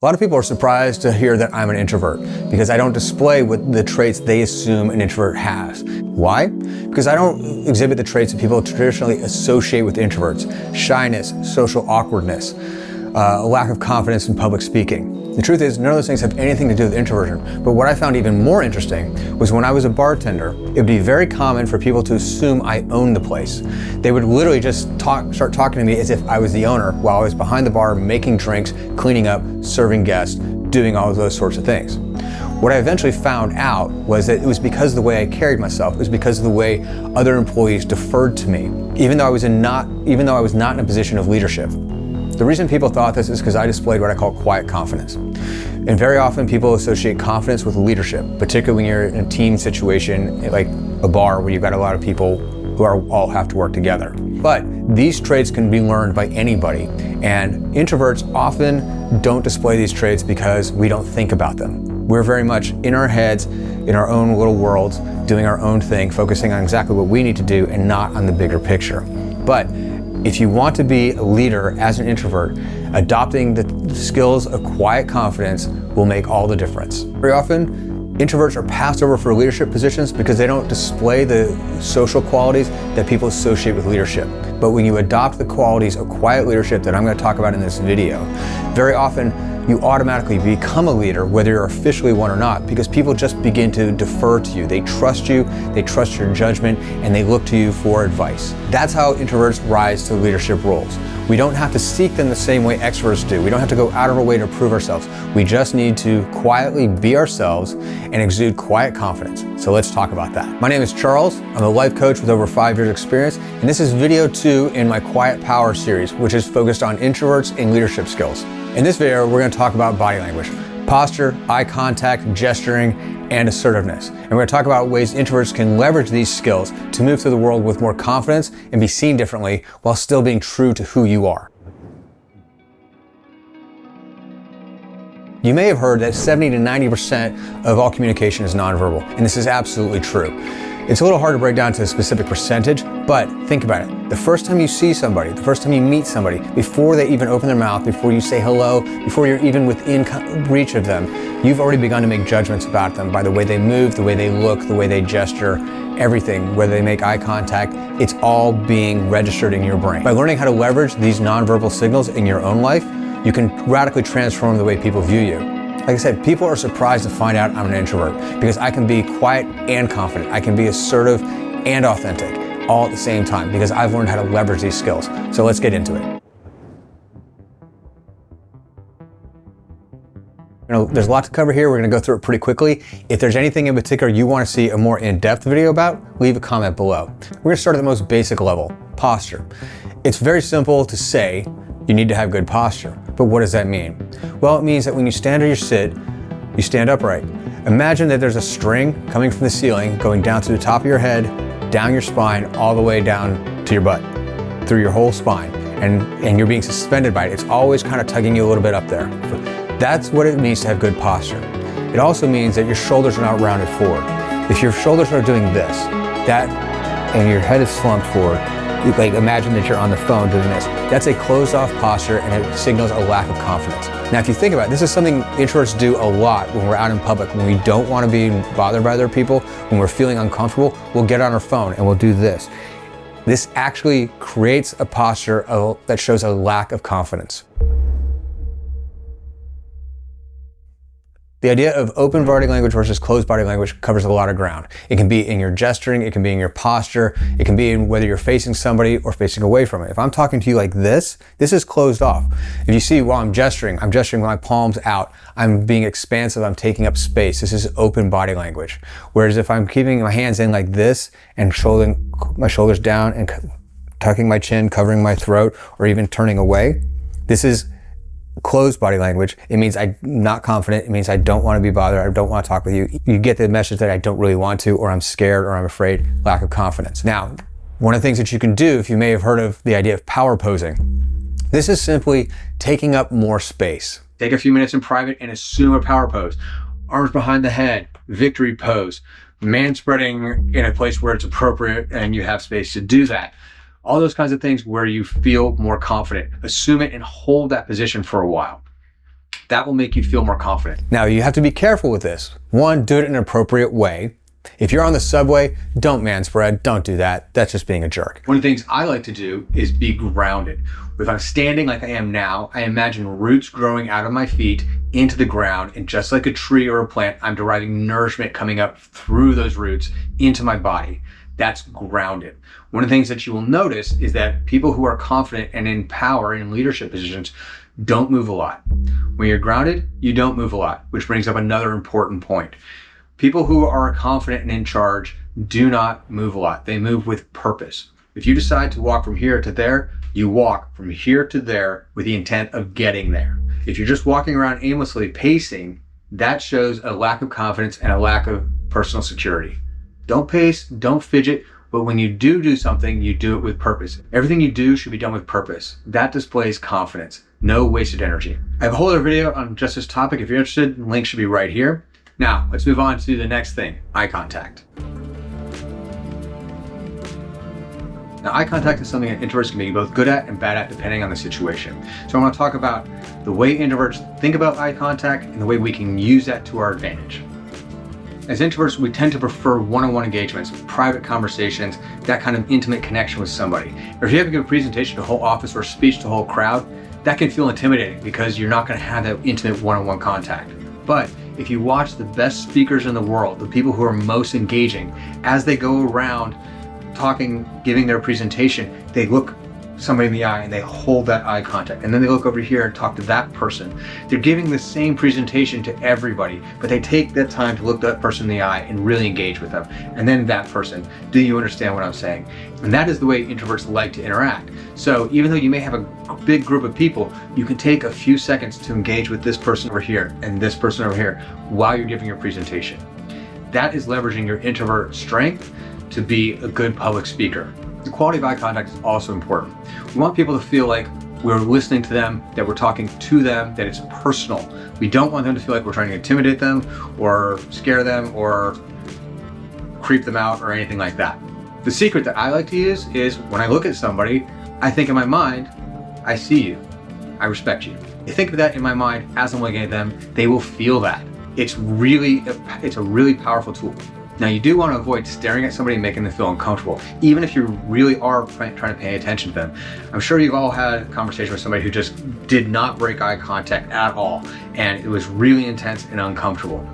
A lot of people are surprised to hear that I'm an introvert because I don't display what the traits they assume an introvert has. Why? Because I don't exhibit the traits that people traditionally associate with introverts: shyness, social awkwardness, a lack of confidence in public speaking. The truth is, none of those things have anything to do with introversion. But what I found even more interesting was when I was a bartender, it would be very common for people to assume I owned the place. They would literally just start talking to me as if I was the owner while I was behind the bar making drinks, cleaning up, serving guests, doing all of those sorts of things. What I eventually found out was that it was because of the way I carried myself. It was because of the way other employees deferred to me, even though I was not in a position of leadership. The reason people thought this is because I displayed what I call quiet confidence. And very often people associate confidence with leadership, particularly when you're in a team situation like a bar where you've got a lot of people who all have to work together. But these traits can be learned by anybody, and introverts often don't display these traits because we don't think about them. We're very much in our heads, in our own little worlds, doing our own thing, focusing on exactly what we need to do and not on the bigger picture. But if you want to be a leader as an introvert, adopting the skills of quiet confidence will make all the difference. Very often, introverts are passed over for leadership positions because they don't display the social qualities that people associate with leadership. But when you adopt the qualities of quiet leadership that I'm going to talk about in this video, very often you automatically become a leader, whether you're officially one or not, because people just begin to defer to you. They trust you, they trust your judgment, and they look to you for advice. That's how introverts rise to leadership roles. We don't have to seek them the same way extroverts do. We don't have to go out of our way to prove ourselves. We just need to quietly be ourselves and exude quiet confidence. So let's talk about that. My name is Charles. I'm a life coach with over 5 years experience, and this is video 2 in my Quiet Power series, which is focused on introverts and leadership skills. In this video, we're going to talk about body language, posture, eye contact, gesturing, and assertiveness. And we're going to talk about ways introverts can leverage these skills to move through the world with more confidence and be seen differently while still being true to who you are. You may have heard that 70 to 90% of all communication is nonverbal, and this is absolutely true. It's a little hard to break down to a specific percentage, but think about it. The first time you see somebody, the first time you meet somebody, before they even open their mouth, before you say hello, before you're even within reach of them, you've already begun to make judgments about them by the way they move, the way they look, the way they gesture, everything, whether they make eye contact, it's all being registered in your brain. By learning how to leverage these nonverbal signals in your own life, you can radically transform the way people view you. Like I said, people are surprised to find out I'm an introvert because I can be quiet and confident. I can be assertive and authentic all at the same time because I've learned how to leverage these skills. So let's get into it. There's a lot to cover here. We're going to go through it pretty quickly. If there's anything in particular you want to see a more in-depth video about, leave a comment below. We're going to start at the most basic level, posture. It's very simple to say you need to have good posture. But what does that mean? Well, it means that when you stand or you sit, you stand upright. Imagine that there's a string coming from the ceiling, going down to the top of your head, down your spine, all the way down to your butt, through your whole spine. And you're being suspended by it. It's always kind of tugging you a little bit up there. That's what it means to have good posture. It also means that your shoulders are not rounded forward. If your shoulders are doing this, and your head is slumped forward, like imagine that you're on the phone doing this. That's a closed off posture and it signals a lack of confidence. Now, if you think about it, this is something introverts do a lot when we're out in public. When we don't want to be bothered by other people, when we're feeling uncomfortable, we'll get on our phone and we'll do this. This actually creates a posture that shows a lack of confidence. The idea of open body language versus closed body language covers a lot of ground. It can be in your gesturing, it can be in your posture, it can be in whether you're facing somebody or facing away from it. If I'm talking to you like this is closed off. If you see while I'm gesturing with my palms out, I'm being expansive, I'm taking up space. This is open body language. Whereas if I'm keeping my hands in like this and my shoulders down and tucking my chin, covering my throat, or even turning away, this is closed body language. It means I'm not confident. It means I don't want to be bothered. I don't want to talk with you. You get the message that I don't really want to, or I'm scared, or I'm afraid, lack of confidence. Now, one of the things that you can do, if you may have heard of the idea of power posing, this is simply taking up more space. Take a few minutes in private and assume a power pose. Arms behind the head, victory pose, man spreading in a place where it's appropriate and you have space to do that. All those kinds of things where you feel more confident. Assume it and hold that position for a while. That will make you feel more confident. Now, you have to be careful with this. One, do it in an appropriate way. If you're on the subway, don't manspread, don't do that. That's just being a jerk. One of the things I like to do is be grounded. If I'm standing like I am now, I imagine roots growing out of my feet into the ground, and just like a tree or a plant, I'm deriving nourishment coming up through those roots into my body. That's grounded. One of the things that you will notice is that people who are confident and in power in leadership positions don't move a lot. When you're grounded, you don't move a lot, which brings up another important point. People who are confident and in charge do not move a lot. They move with purpose. If you decide to walk from here to there, you walk from here to there with the intent of getting there. If you're just walking around aimlessly pacing, that shows a lack of confidence and a lack of personal security. Don't pace, don't fidget, but when you do something, you do it with purpose. Everything you do should be done with purpose. That displays confidence. No wasted energy. I have a whole other video on just this topic. If you're interested, the link should be right here. Now, let's move on to the next thing, eye contact. Now, eye contact is something that introverts can be both good at and bad at depending on the situation. So I want to talk about the way introverts think about eye contact and the way we can use that to our advantage. As introverts, we tend to prefer one-on-one engagements, private conversations, that kind of intimate connection with somebody. Or if you have to give a presentation to a whole office or speech to a whole crowd, that can feel intimidating because you're not going to have that intimate one-on-one contact. But if you watch the best speakers in the world, the people who are most engaging, as they go around talking, giving their presentation, they look somebody in the eye and they hold that eye contact, and then they look over here and talk to that person. They're giving the same presentation to everybody, but they take that time to look that person in the eye and really engage with them. And then that person, do you understand what I'm saying? And that is the way introverts like to interact. So even though you may have a big group of people, you can take a few seconds to engage with this person over here and this person over here while you're giving your presentation. That is leveraging your introvert strength to be a good public speaker. The quality of eye contact is also important. We want people to feel like we're listening to them, that we're talking to them, that it's personal. We don't want them to feel like we're trying to intimidate them or scare them or creep them out or anything like that. The secret that I like to use is when I look at somebody, I think in my mind, I see you, I respect you. I think of that in my mind as I'm looking at them, they will feel that. It's a really powerful tool. Now, you do want to avoid staring at somebody and making them feel uncomfortable, even if you really are trying to pay attention to them. I'm sure you've all had a conversation with somebody who just did not break eye contact at all, and it was really intense and uncomfortable.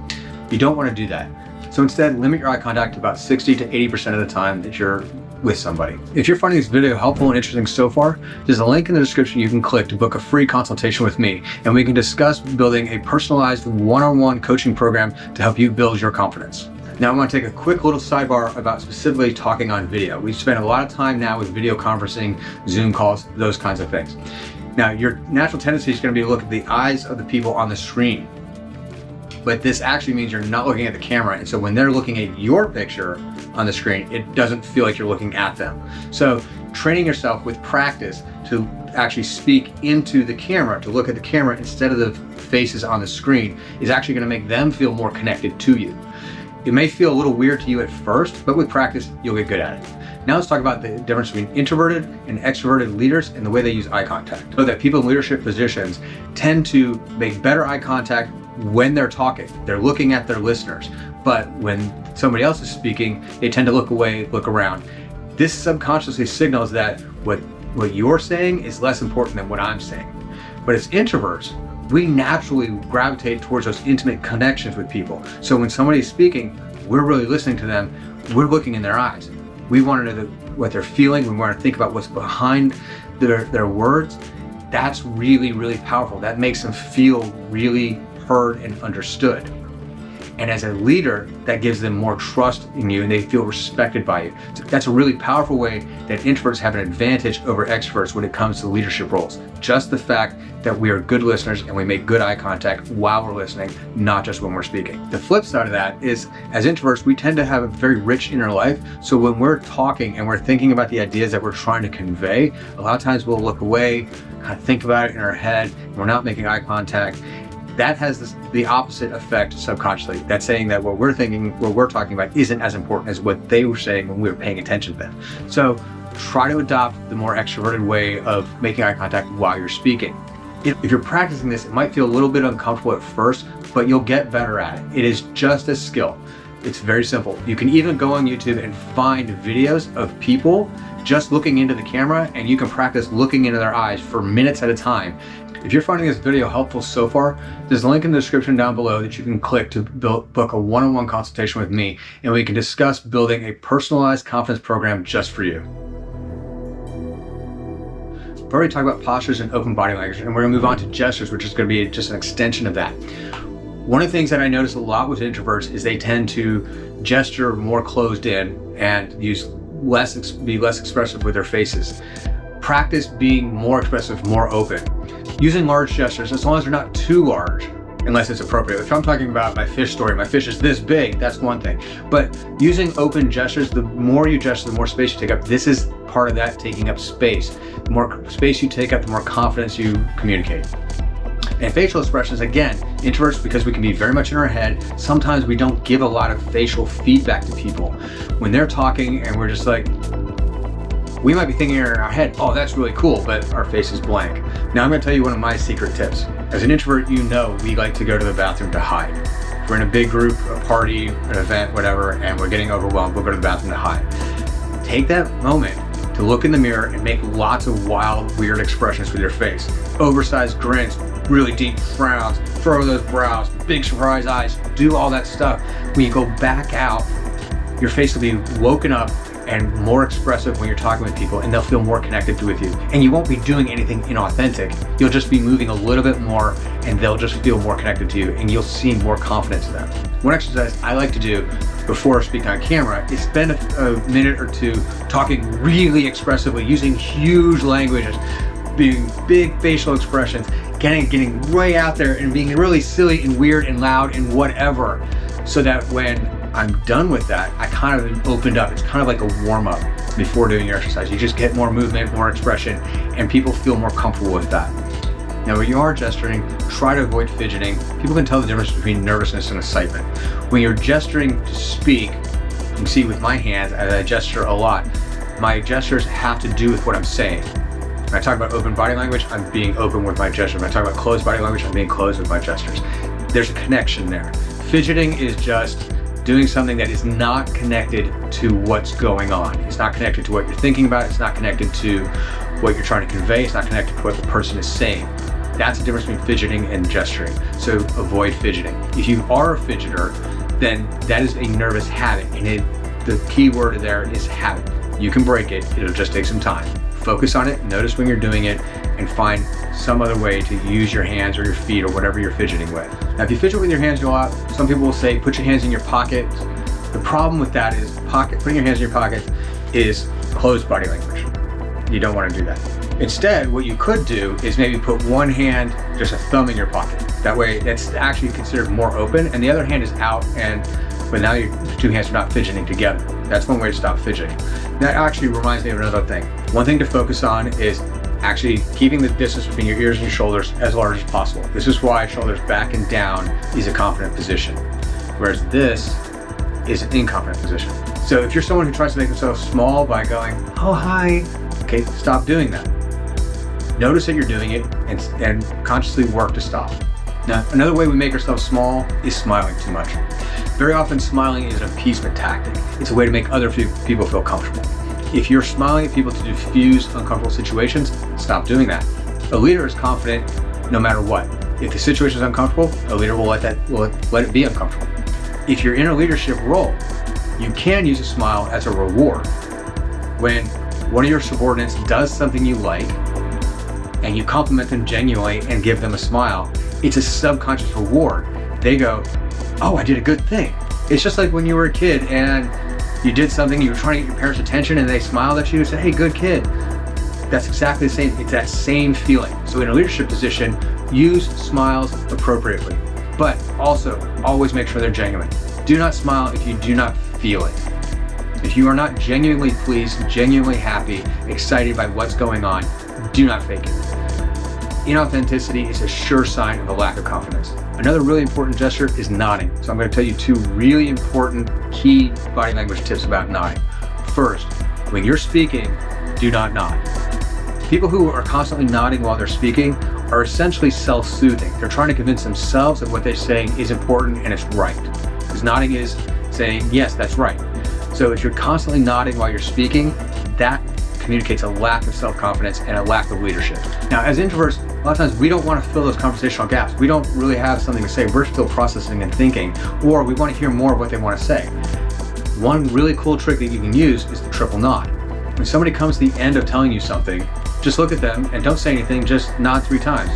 You don't want to do that. So instead, limit your eye contact to about 60 to 80% of the time that you're with somebody. If you're finding this video helpful and interesting so far, there's a link in the description you can click to book a free consultation with me, and we can discuss building a personalized one-on-one coaching program to help you build your confidence. Now, I want to take a quick little sidebar about specifically talking on video. We spend a lot of time now with video conferencing, Zoom calls, those kinds of things. Now, your natural tendency is going to be to look at the eyes of the people on the screen. But this actually means you're not looking at the camera. And so when they're looking at your picture on the screen, it doesn't feel like you're looking at them. So training yourself with practice to actually speak into the camera, to look at the camera instead of the faces on the screen, is actually going to make them feel more connected to you. It may feel a little weird to you at first, but with practice, you'll get good at it. Now let's talk about the difference between introverted and extroverted leaders and the way they use eye contact. So that people in leadership positions tend to make better eye contact when they're talking. They're looking at their listeners. But when somebody else is speaking, they tend to look away, look around. This subconsciously signals that what you're saying is less important than what I'm saying. But as introverts, we naturally gravitate towards those intimate connections with people. So when somebody's speaking, we're really listening to them, we're looking in their eyes. We want to know what they're feeling, we want to think about what's behind their words. That's really, really powerful. That makes them feel really heard and understood. And as a leader, that gives them more trust in you and they feel respected by you. So that's a really powerful way that introverts have an advantage over extroverts when it comes to leadership roles. Just the fact that we are good listeners and we make good eye contact while we're listening, not just when we're speaking. The flip side of that is, as introverts, we tend to have a very rich inner life. So when we're talking and we're thinking about the ideas that we're trying to convey, a lot of times we'll look away, kind of think about it in our head, and we're not making eye contact. That has the opposite effect subconsciously. That's saying that what we're thinking, what we're talking about isn't as important as what they were saying when we were paying attention to them. So try to adopt the more extroverted way of making eye contact while you're speaking. If you're practicing this, it might feel a little bit uncomfortable at first, but you'll get better at it. It is just a skill. It's very simple. You can even go on YouTube and find videos of people just looking into the camera, and you can practice looking into their eyes for minutes at a time. If you're finding this video helpful so far, there's a link in the description down below that you can click to book a one-on-one consultation with me, and we can discuss building a personalized confidence program just for you. We've already talked about postures and open body language, and we're gonna move on to gestures, which is gonna be just an extension of that. One of the things that I notice a lot with introverts is they tend to gesture more closed in and be less expressive with their faces. Practice being more expressive, more open. Using large gestures, as long as they're not too large, unless it's appropriate. If I'm talking about my fish story, my fish is this big, that's one thing. But using open gestures, the more you gesture, the more space you take up. This is part of that, taking up space. The more space you take up, the more confidence you communicate. And facial expressions, again, introverts, because we can be very much in our head, sometimes we don't give a lot of facial feedback to people. When they're talking and we're just like, we might be thinking in our head, oh, that's really cool, but our face is blank. Now I'm gonna tell you one of my secret tips. As an introvert, you know we like to go to the bathroom to hide. If we're in a big group, a party, an event, whatever, and we're getting overwhelmed, we'll go to the bathroom to hide. Take that moment to look in the mirror and make lots of wild, weird expressions with your face. Oversized grins, really deep frowns, furrow those brows, big surprise eyes, do all that stuff. When you go back out, your face will be woken up and more expressive when you're talking with people, and they'll feel more connected with you. And you won't be doing anything inauthentic. You'll just be moving a little bit more, and they'll just feel more connected to you, and you'll see more confidence in them. One exercise I like to do before speaking on camera is spend a minute or two talking really expressively, using huge languages, being big facial expressions, getting way out there and being really silly and weird and loud and whatever, so that when I'm done with that, I kind of opened up. It's kind of like a warm up before doing your exercise. You just get more movement, more expression, and people feel more comfortable with that. Now, when you are gesturing, try to avoid fidgeting. People can tell the difference between nervousness and excitement. When you're gesturing to speak, you can see with my hands, as I gesture a lot, my gestures have to do with what I'm saying. When I talk about open body language, I'm being open with my gestures. When I talk about closed body language, I'm being closed with my gestures. There's a connection there. Fidgeting is just doing something that is not connected to what's going on. It's not connected to what you're thinking about. It's not connected to what you're trying to convey. It's not connected to what the person is saying. That's the difference between fidgeting and gesturing. So avoid fidgeting. If you are a fidgeter, then that is a nervous habit. And the key word there is habit. You can break it. It'll just take some time. Focus on it, notice when you're doing it, and find some other way to use your hands or your feet or whatever you're fidgeting with. Now, if you fidget with your hands a lot, some people will say, put your hands in your pocket. The problem with that is putting your hands in your pocket is closed body language. You don't want to do that. Instead, what you could do is maybe put one hand, just a thumb in your pocket. That way, that's actually considered more open, and the other hand is out, but now your two hands are not fidgeting together. That's one way to stop fidgeting. That actually reminds me of another thing. One thing to focus on is actually keeping the distance between your ears and your shoulders as large as possible. This is why shoulders back and down is a confident position, whereas this is an inconfident position. So if you're someone who tries to make themselves small by going, oh, hi, okay, stop doing that. Notice that you're doing it and consciously work to stop. Now, another way we make ourselves small is smiling too much. Very often, smiling is an appeasement tactic. It's a way to make other people feel comfortable. If you're smiling at people to diffuse uncomfortable situations, stop doing that. A leader is confident no matter what. If the situation is uncomfortable, a leader will let it be uncomfortable. If you're in a leadership role, you can use a smile as a reward. When one of your subordinates does something you like, and you compliment them genuinely and give them a smile, it's a subconscious reward. They go, oh, I did a good thing. It's just like when you were a kid and you did something, you were trying to get your parents' attention and they smiled at you and said, hey, good kid. That's exactly the same. It's that same feeling. So in a leadership position, use smiles appropriately, but also always make sure they're genuine. Do not smile if you do not feel it. If you are not genuinely pleased, genuinely happy, excited by what's going on, do not fake it. Inauthenticity is a sure sign of a lack of confidence. Another really important gesture is nodding. So I'm going to tell you two really important key body language tips about nodding. First, when you're speaking, do not nod. People who are constantly nodding while they're speaking are essentially self-soothing. They're trying to convince themselves that what they're saying is important and it's right. Because nodding is saying, yes, that's right. So if you're constantly nodding while you're speaking, that communicates a lack of self-confidence and a lack of leadership. Now, as introverts, a lot of times we don't want to fill those conversational gaps. We don't really have something to say. We're still processing and thinking, or we want to hear more of what they want to say. One really cool trick that you can use is the triple nod. When somebody comes to the end of telling you something, just look at them and don't say anything, just nod 3 times.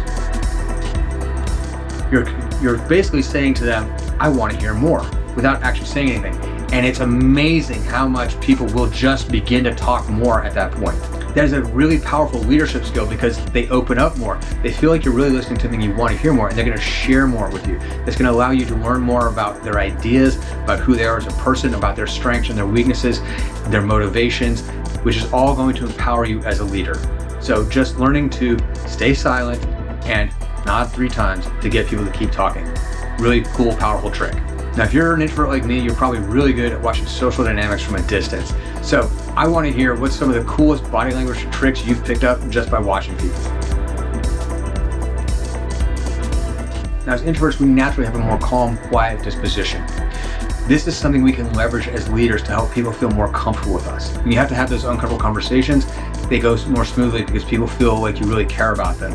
You're basically saying to them, I want to hear more, without actually saying anything. And it's amazing how much people will just begin to talk more at that point. That is a really powerful leadership skill because they open up more. They feel like you're really listening to them and you want to hear more, and they're going to share more with you. It's going to allow you to learn more about their ideas, about who they are as a person, about their strengths and their weaknesses, their motivations, which is all going to empower you as a leader. So just learning to stay silent and nod 3 times to get people to keep talking. Really cool, powerful trick. Now, if you're an introvert like me, you're probably really good at watching social dynamics from a distance. So I want to hear what's some of the coolest body language tricks you've picked up just by watching people. Now, as introverts, we naturally have a more calm, quiet disposition. This is something we can leverage as leaders to help people feel more comfortable with us. When you have to have those uncomfortable conversations, they go more smoothly because people feel like you really care about them.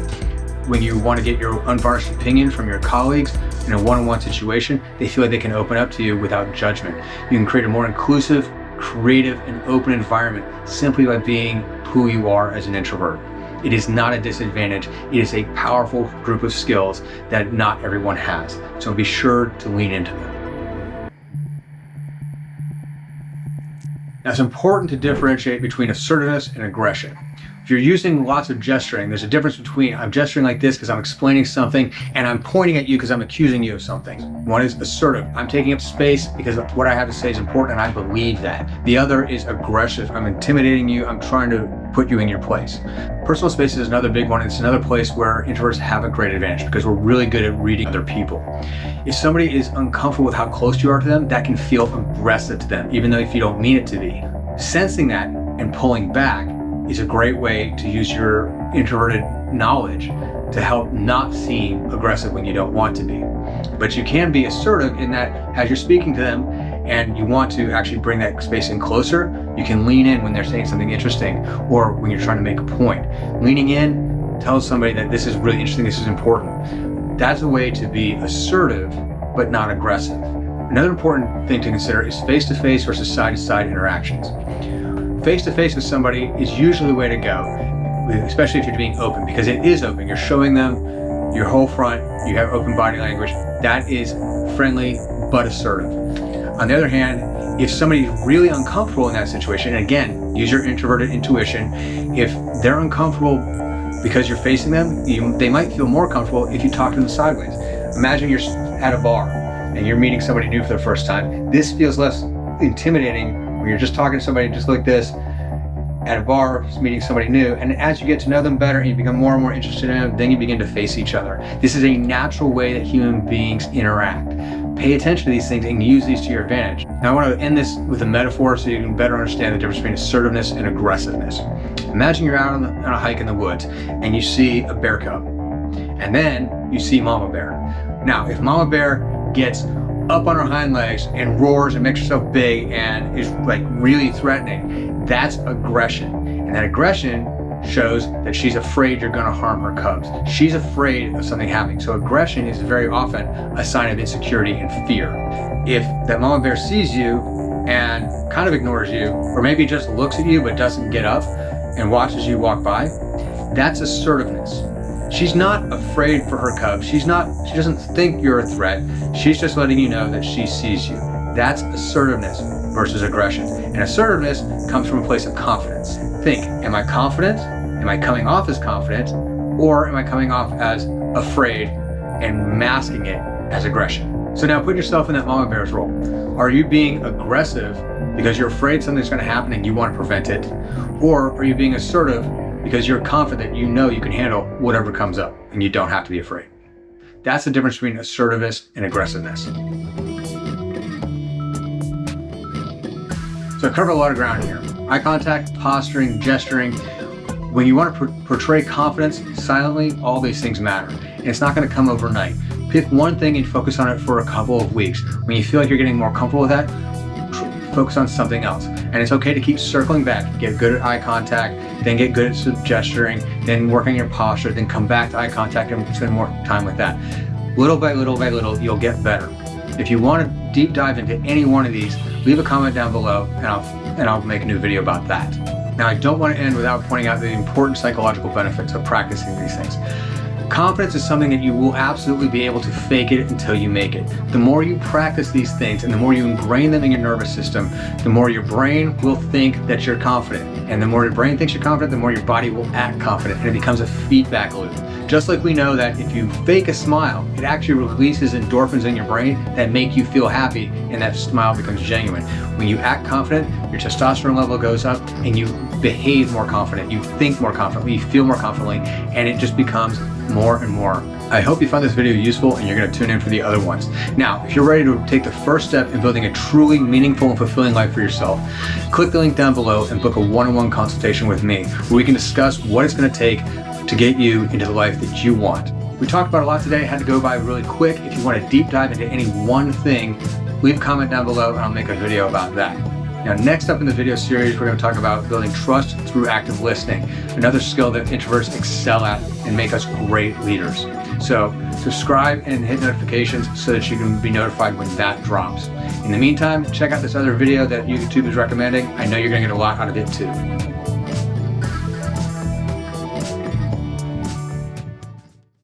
When you want to get your unvarnished opinion from your colleagues in a one-on-one situation, they feel like they can open up to you without judgment. You can create a more inclusive, creative, and open environment simply by being who you are as an introvert. It is not a disadvantage. It is a powerful group of skills that not everyone has. So be sure to lean into them. Now, it's important to differentiate between assertiveness and aggression. If you're using lots of gesturing, there's a difference between I'm gesturing like this because I'm explaining something and I'm pointing at you because I'm accusing you of something. One is assertive. I'm taking up space because what I have to say is important and I believe that. The other is aggressive. I'm intimidating you. I'm trying to put you in your place. Personal space is another big one. It's another place where introverts have a great advantage because we're really good at reading other people. If somebody is uncomfortable with how close you are to them, that can feel aggressive to them, even though if you don't mean it to be. Sensing that and pulling back is a great way to use your introverted knowledge to help not seem aggressive when you don't want to be. But you can be assertive in that as you're speaking to them and you want to actually bring that space in closer, you can lean in when they're saying something interesting or when you're trying to make a point. Leaning in tells somebody that this is really interesting, this is important. That's a way to be assertive, but not aggressive. Another important thing to consider is face-to-face versus side-to-side interactions. Face-to-face with somebody is usually the way to go, especially if you're being open, because it is open. You're showing them your whole front, you have open body language. That is friendly but assertive. On the other hand, if somebody's really uncomfortable in that situation, and again, use your introverted intuition, if they're uncomfortable because you're facing them, they might feel more comfortable if you talk to them sideways. Imagine you're at a bar and you're meeting somebody new for the first time. This feels less intimidating when you're just talking to somebody just like this at a bar, just meeting somebody new. And as you get to know them better and you become more and more interested in them, then you begin to face each other. This is a natural way that human beings interact. Pay attention to these things and use these to your advantage. Now I want to end this with a metaphor so you can better understand the difference between assertiveness and aggressiveness. Imagine you're out on a hike in the woods and you see a bear cub, and then you see mama bear. Now, if mama bear gets up on her hind legs and roars and makes herself big and is like really threatening, that's aggression. And that aggression shows that she's afraid you're gonna harm her cubs. She's afraid of something happening. So aggression is very often a sign of insecurity and fear. If that mama bear sees you and kind of ignores you, or maybe just looks at you but doesn't get up and watches you walk by, that's assertiveness. She's not afraid for her cubs. She doesn't think you're a threat. She's just letting you know that she sees you. That's assertiveness versus aggression. And assertiveness comes from a place of confidence. Think, am I confident? Am I coming off as confident? Or am I coming off as afraid and masking it as aggression? So now put yourself in that mama bear's role. Are you being aggressive because you're afraid something's going to happen and you want to prevent it? Or are you being assertive because you're confident you know you can handle whatever comes up and you don't have to be afraid? That's the difference between assertiveness and aggressiveness. So I covered a lot of ground here. Eye contact, posturing, gesturing. When you want to portray confidence silently, all these things matter. And it's not going to come overnight. Pick one thing and focus on it for a couple of weeks. When you feel like you're getting more comfortable with that, focus on something else. And it's okay to keep circling back. Get good at eye contact, then get good at gesturing, then work on your posture, then come back to eye contact and spend more time with that. Little by little by little, you'll get better. If you want to deep dive into any one of these, leave a comment down below and I'll make a new video about that. Now, I don't want to end without pointing out the important psychological benefits of practicing these things. Confidence is something that you will absolutely be able to fake it until you make it. The more you practice these things and the more you ingrain them in your nervous system, the more your brain will think that you're confident. And the more your brain thinks you're confident, the more your body will act confident, and it becomes a feedback loop. Just like we know that if you fake a smile, it actually releases endorphins in your brain that make you feel happy, and that smile becomes genuine. When you act confident, your testosterone level goes up and you behave more confident, you think more confidently, you feel more confidently, and it just becomes more and more. I hope you found this video useful and you're going to tune in for the other ones. Now, if you're ready to take the first step in building a truly meaningful and fulfilling life for yourself, click the link down below and book a one-on-one consultation with me where we can discuss what it's going to take to get you into the life that you want. We talked about a lot today. I had to go by really quick. If you want to deep dive into any one thing, leave a comment down below and I'll make a video about that. Now, next up in the video series, we're going to talk about building trust through active listening, another skill that introverts excel at and make us great leaders. So subscribe and hit notifications so that you can be notified when that drops. In the meantime, check out this other video that YouTube is recommending. I know you're going to get a lot out of it too.